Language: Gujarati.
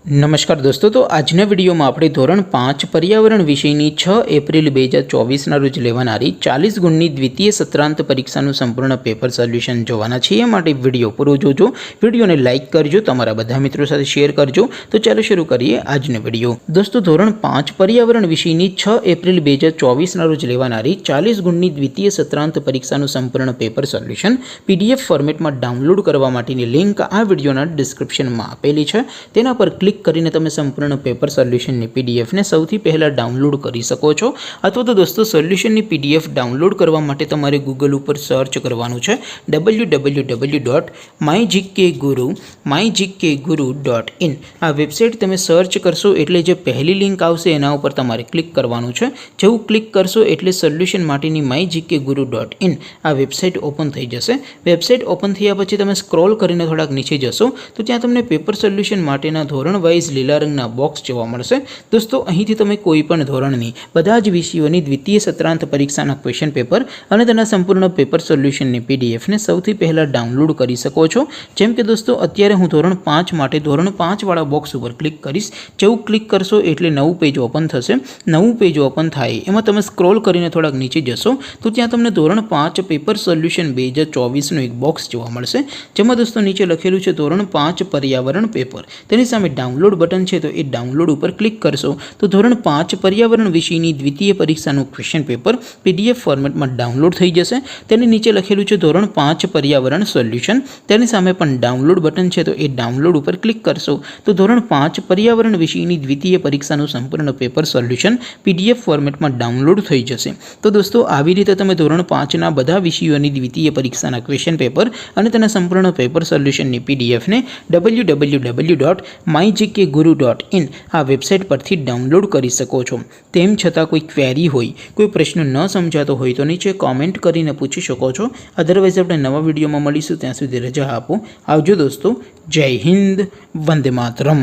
नमस्कार दोस्तों, तो આજના વિડીયોમાં આપણે ધોરણ 5 પર્યાવરણ વિષયની 6 એપ્રિલ 2024ના રોજ લેવાનારી 40 ગુણની દ્વિતીય સત્રાંત પરીક્ષાનું સંપૂર્ણ પેપર સોલ્યુશન જોવાના છીએ। એ માટે વિડીયો પૂરો જોજો, વિડીયોને લાઇક કરજો, તમારા બધા મિત્રો સાથે શેર કરજો। તો ચાલો શરૂ કરીએ આજનો વિડીયો। દોસ્તો, ધોરણ 5 પર્યાવરણ વિષયની 6 એપ્રિલ 2024ના રોજ લેવાનારી 40 ગુણની દ્વિતીય સત્રાંત પરીક્ષાનું સંપૂર્ણ પેપર સોલ્યુશન PDF ફોર્મેટમાં ડાઉનલોડ કરવા માટેની લિંક આ વિડીયોના ડિસ્ક્રિપ્શનમાં આપેલી છે। તેના પર ક્લિક કરીને તમે સંપૂર્ણ પેપર સોલ્યુશનની PDF ને સૌથી પહેલા ડાઉનલોડ કરી શકો છો। અથવા તો દોસ્તો, સોલ્યુશનની PDF ડાઉનલોડ કરવા માટે તમારે ગૂગલ ઉપર સર્ચ કરવાનું છે www.mygkguru.in। આ વેબસાઇટ તમે સર્ચ કરશો એટલે જે પહેલી લિંક આવશે એના ઉપર તમારે ક્લિક કરવાનું છે। જેવું ક્લિક કરશો એટલે સોલ્યુશન માટેની mygkguru.in આ વેબસાઇટ ઓપન થઈ જશે। વેબસાઇટ ઓપન થયા પછી તમે સ્ક્રોલ કરીને થોડાક નીચે જશો તો ત્યાં તમને પેપર સોલ્યુશન માટેના ધોરણ વાઇઝ લીલા રંગના બોક્સ જોવા મળશે। દોસ્તો, અહીંથી તમે કોઈ પણ ધોરણની બધા જ વિષયોની દ્વિતીય સત્રાંત પરીક્ષાના ક્વેશ્ચન પેપર અને તેના સંપૂર્ણ પેપર સોલ્યુશનની PDF ને સૌથી પહેલા ડાઉનલોડ કરી શકો છો। જેમ કે દોસ્તો, અત્યારે હું ધોરણ 5 માટે ધોરણ 5 વાળા બોક્સ ઉપર ક્લિક કરીશ। જેવું ક્લિક કરશો એટલે નવું પેજ ઓપન થશે। નવું પેજ ઓપન થાય એમાં તમે સ્ક્રોલ કરીને થોડાક નીચે જશો તો ત્યાં તમને ધોરણ 5 પેપર સોલ્યુશન 2024નું એક બોક્સ જોવા મળશે, જેમાં દોસ્તો નીચે લખેલું છે ધોરણ 5 પર્યાવરણ પેપર। તેની સામે ડાઉનલોડ બટન છે, તો એ ડાઉનલોડ ઉપર ક્લિક કરશો તો ધોરણ 5 પર્યાવરણ વિષયની દ્વિતીય પરીક્ષાનું ક્વેશ્ચન પેપર PDF ફોર્મેટમાં ડાઉનલોડ થઈ જશે। તેની નીચે લખેલું છે ધોરણ 5 પર્યાવરણ સોલ્યુશન। તેની સામે પણ ડાઉનલોડ બટન છે, તો એ ડાઉનલોડ ઉપર ક્લિક કરશો તો ધોરણ 5 પર્યાવરણ વિષયની દ્વિતીય પરીક્ષાનું સંપૂર્ણ પેપર સોલ્યુશન PDF ફોર્મેટમાં ડાઉનલોડ થઈ જશે। તો દોસ્તો, આવી રીતે તમે ધોરણ 5ના બધા વિષયોની દ્વિતીય પરીક્ષાના ક્વેશ્ચન પેપર અને તેના સંપૂર્ણ પેપર સોલ્યુશનની PDF ને www.mygkguru.in આ વેબસાઇટ પરથી ડાઉનલોડ કરી શકો છો। તેમ છતાં કોઈ ક્વેરી હોય, કોઈ પ્રશ્ન ન સમજાતો હોય તો નીચે કોમેન્ટ કરીને પૂછી શકો છો। અધરવાઇઝ આપણે નવા વિડીયોમાં મળીશું, ત્યાં સુધી રજા આપો। આવજો દોસ્તો, જય હિન્દ, વંદે માતરમ।